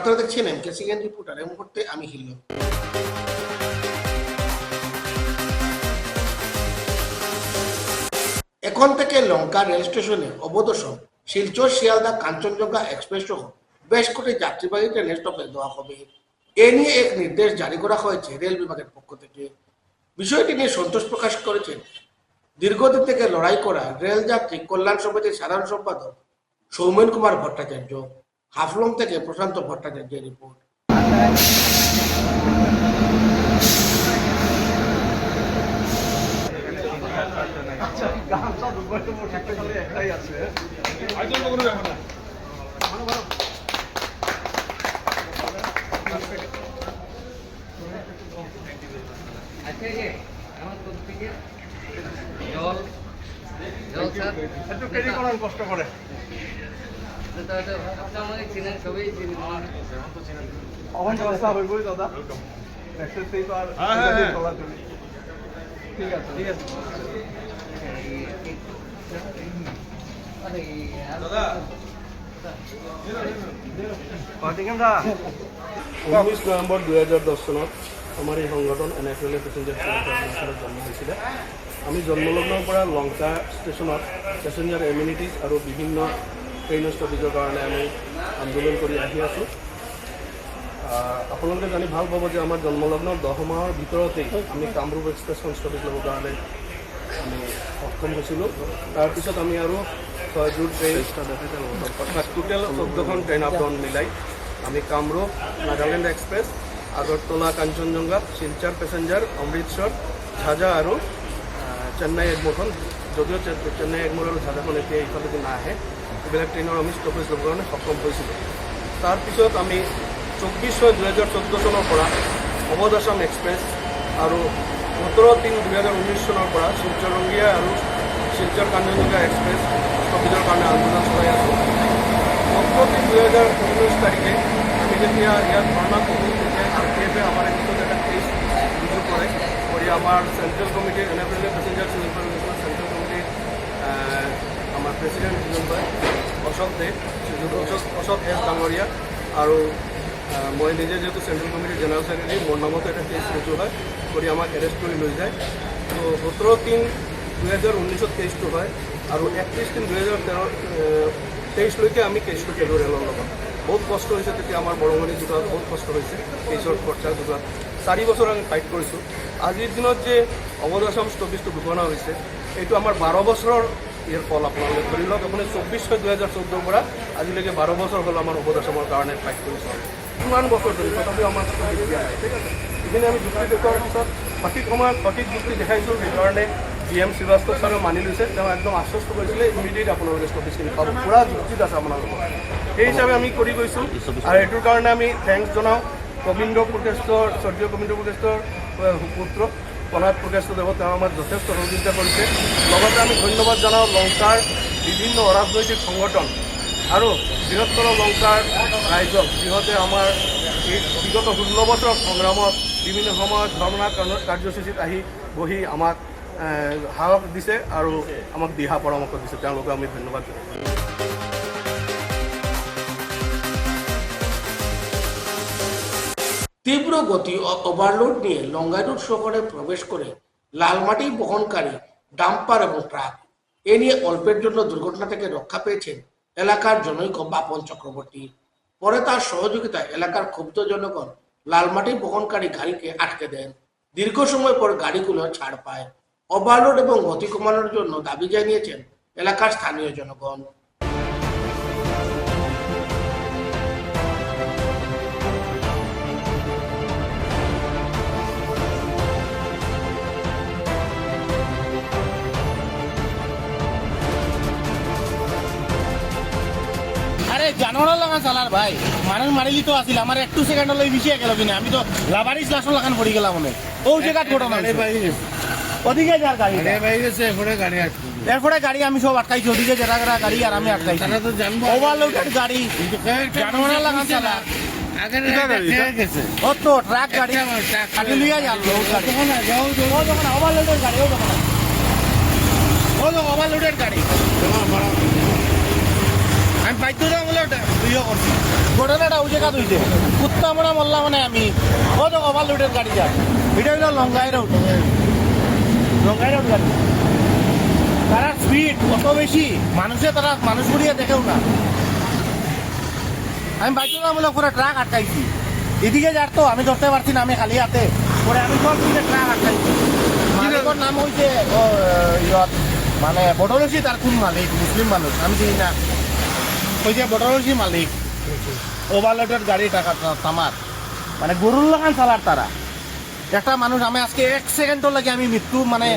আপনারা দেখছেন MKCN reporter. এই মুহূর্তে আমি হিল্ল। এখন থেকে লঙ্কা রেল স্টেশনে অবদশম শিলচর শিয়ালদা কাঞ্চনজঙ্ঘা এক্সপ্রেস সহ বেশ কটি যাত্রীবাহী ট্রেনের স্টপেজ দেওয়া হবে। এ নিয়ে এক নির্দেশ জারি করা হয়েছে রেল বিভাগের পক্ষ থেকে। বিষয়টি নিয়ে সন্তোষ প্রকাশ করেছেন দীর্ঘদিন থেকে লড়াই করা রেল যাত্রী কল্যাণ সমিতির সাধারণ সম্পাদক সৌমেন কুমার ভট্টাচার্য। হাফলং থেকে প্রশান্ত ভট্টাচার্যের রিপোর্ট। কষ্ট করে ঠিক আছে ঠিক আছে 19 নৱেম্বৰ 2010 চনত আমাৰ এই সংগঠন NFL পেছেঞ্জাৰ জন্ম হৈছিলে। আমি জন্মলগ্নৰ পৰা লংকা ষ্টেচনত পেছেঞ্জাৰ এমিনিটিজ আৰু বিভিন্ন ট্ৰেইনৰ ষ্টপেজৰ কাৰণে আমি আন্দোলন কৰি আহি আছোঁ। আপোনালোকে জানি ভাল পাব যে আমাৰ জন্মলগ্নৰ 10 মাহৰ ভিতৰতেই আমি কামৰূপ এক্সপ্ৰেছখন ষ্টপেজ ল'বৰ কাৰণে আমি সক্ষম হৈছিলোঁ। তাৰপিছত আমি আৰু 6 ট্ৰেইন অৰ্থাৎ টোটেল 14খন ট্ৰেইন আপ ডাউন মিলাই আমি কামৰূপ নাগালেণ্ড এক্সপ্ৰেছ, আগৰতলা কাঞ্চনজঙ্ঘা, শিলচৰ পেছেঞ্জাৰ, অমৃতসৰ, ঝাজা আৰু চেন্নাই এগমৰখন, যদিও চেন্নাই এগমৰ আৰু ঝাজাখন এতিয়া এইফালেদি নাহে, এইবিলাক ট্ৰেইনৰ আমি ষ্টপেজ ল'বৰ কাৰণে সক্ষম হৈছিলোঁ। তাৰপিছত আমি 24/6/2014 চনৰ পৰা অৱধ আছাম এক্সপ্ৰেছ আৰু 17/3/2019 চনৰ পৰা শিলচৰ ৰংগিয়া আৰু শিলচৰ কাঞ্চনজঙ্ঘা এক্সপ্ৰেছ ষ্টপেজৰ কাৰণে আন্দোলন চলাই আছোঁ। 17/3/2019 তাৰিখে আমি যেতিয়া ইয়াত ধৰ্ণা কৰোঁ তেতিয়া RPF আমাৰ একদম এটা কেছ ৰুজু কৰে কৰি আমাৰ চেণ্ট্ৰেল কমিটিৰ NFL পেছেঞ্জাৰ চেণ্ট্ৰেল কমিটিৰ আমাৰ প্ৰেচিডেণ্ট যোনবাই অশোক এছ ডাঙৰীয়া আৰু মই নিজে যেহেতু চেণ্ট্ৰেল কমিটিৰ জেনেৰেল ছেক্ৰেটাৰী, মোৰ নামতো এটা কেছ ৰুজু হয় কৰি আমাক এৰেষ্ট কৰি লৈ যায়। তো 17/3/2019 কেছটো হয় আৰু 31/3/2023লৈকে আমি কেছটো খেলোঁ ৰেলৰ লগত। বহুত কষ্ট হৈছে তেতিয়া আমাৰ বৰঙণি যোগাত বহুত কষ্ট হৈছে কেছৰ খৰচা যোগাত। 4 বছৰ আমি ফাইট কৰিছোঁ। আজিৰ দিনত যে অৱধ আছাম ষ্টপেজটো ঘোষণা হৈছে এইটো আমাৰ 12 বছৰৰ ইয়াৰ ফল। আপোনালোকে ধৰি লওক আপুনি 24/6/2014 পৰা আজিলৈকে 12 বছৰ হ'ল আমাৰ অৱধ আছামৰ কাৰণে ফাইট কৰিছোঁ। কিমান বছৰ ধৰি তথাপিও আমাৰ ষ্টপেজ দিয়া নাই। ঠিক আছে, এইখিনি আমি যুক্তি দেখুৱাৰ পিছত সঠিক সময়ত সঠিক যুক্তি দেখাইছোঁ। সেইকাৰণে GM শ্ৰীবাস্তৱ ছাৰে মানি লৈছে। তেওঁ একদম আশ্বস্ত কৰিছিলে ইমিডিয়েট আপোনালোকে ষ্টপেজখিনি পাব, পূৰা যুক্তিত আছে আপোনালোকৰ। সেই হিচাপে আমি কৰি গৈছোঁ আৰু এইটোৰ কাৰণে আমি থেংকছ জনাওঁ স্বৰ্গীয় কবিন্দ্ৰ প্ৰকাশৰ সুপুত্ৰ প্ৰহ্লাদ প্ৰকাশদেৱক। তেওঁ আমাক যথেষ্ট সহযোগিতা কৰিছে। লগতে আমি ধন্যবাদ জনাওঁ লংকাৰ বিভিন্ন অৰাজনৈতিক সংগঠন আৰু বৃহত্তৰ লংকাৰ ৰাইজক, যিহঁতে আমাৰ এই বিগত 16 বছৰৰ সংগ্ৰামত বিভিন্ন সময়ত ধৰ্ণা কাৰ্যসূচীত আহি বহি আমাক সাহস দিছে আৰু আমাক দিহা পৰামৰ্শ দিছে। তেওঁলোকক আমি ধন্যবাদ জনাওঁ। তীব্র গতি ও ওভারলোড নিয়ে লঙ্গাইরুট শহরে প্রবেশ করে লালমাটি বহনকারী ডাম্পার এবং ট্রাক। এ নিয়ে অল্পের জন্য দুর্ঘটনা থেকে রক্ষা পেয়েছেন এলাকার জনৈক বাপন চক্রবর্তী। পরে তার সহযোগিতায় এলাকার ক্ষুব্ধ জনগণ লালমাটি বহনকারী গাড়িকে আটকে দেন। দীর্ঘ সময় পর গাড়িগুলো ছাড় পায়। ওভারলোড এবং গতি কমানোর জন্য দাবি জানিয়েছেন এলাকার স্থানীয় জনগণ। জানোয়ার লাগান চালার ভাই মানুষ মারিলি তো আসিল আমার একটু সেকেন্ড লই বেশি গেল কিনা আমি তো লাভারিস লাসন লাগান পড়ি গেলাম মনে ও জায়গা ঘটনা ওদিকে যার গাড়ি এরপরে গাড়ি আমি সব আটকাইছি ওদিকে যারা যারা গাড়ি আর আমি আটকাইছি ওভারলোডেড গাড়ি জানোয়ার লাগান চালা ও তো ট্রাক গাড়ি কাটি লিয়া যান ওভারলোডেড গাড়ি ও ওভারলোডেড গাড়ি আমি বাধ্যতা বলে ইয়ে করছি ঘটনাটা ওই জায়গা হইছে কুত্তা মরা মরলাম মানে আমি ও তো ওভারলোডের গাড়ি যায় এটা হইলো লঙ্গাই রোড গাড়ি তারা স্পিড কত বেশি তারা মানুষ ঘুরিয়ে দেখেও না আমি বাধ্যতামূলক করে ট্রাক আটকাইছি এদিকে যার তো আমি ধরতে পারছি না আমি খালি হাতে পরে আমি সব দিকে ট্রাক আটকাইছি মালিকের নাম হইছে মানে বটলসি তার কোন মালিক মুসলিম মানুষ আমি চিনি না ওই যে বটলসি মালিক ওভারলোডের গাড়ি টাকা তামার মানে গরুর লাগান চালার তারা একটা মানুষ আমি আজকে 1 সেকেন্ডও লাগে আমি মৃত্যু মানে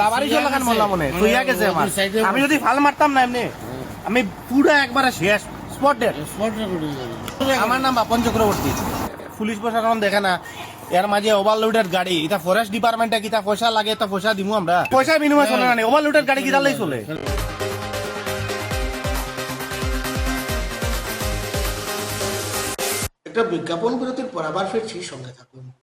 লাভারিজের লাগান মরলাম মনে হইয়া গেছে আমার আমি যদি ফাল মারতাম না এমনি আমি পুরো একবারে শেষ স্পট ডেট আমার নাম বাপন চক্রবর্তী পুলিশ প্রশাসন দেখে না এর মাঝে ওভারলোডের গাড়ি এটা ফরেস্ট ডিপার্টমেন্টে কিতা পয়সা লাগে তা পয়সা দিমু আমরা পয়সা বিনিময় চলে না ওভারলোডের গাড়ি কিতালেই চলে একটা বিজ্ঞাপন বিরতির পর আবার ফিরছি, সঙ্গে থাকুন।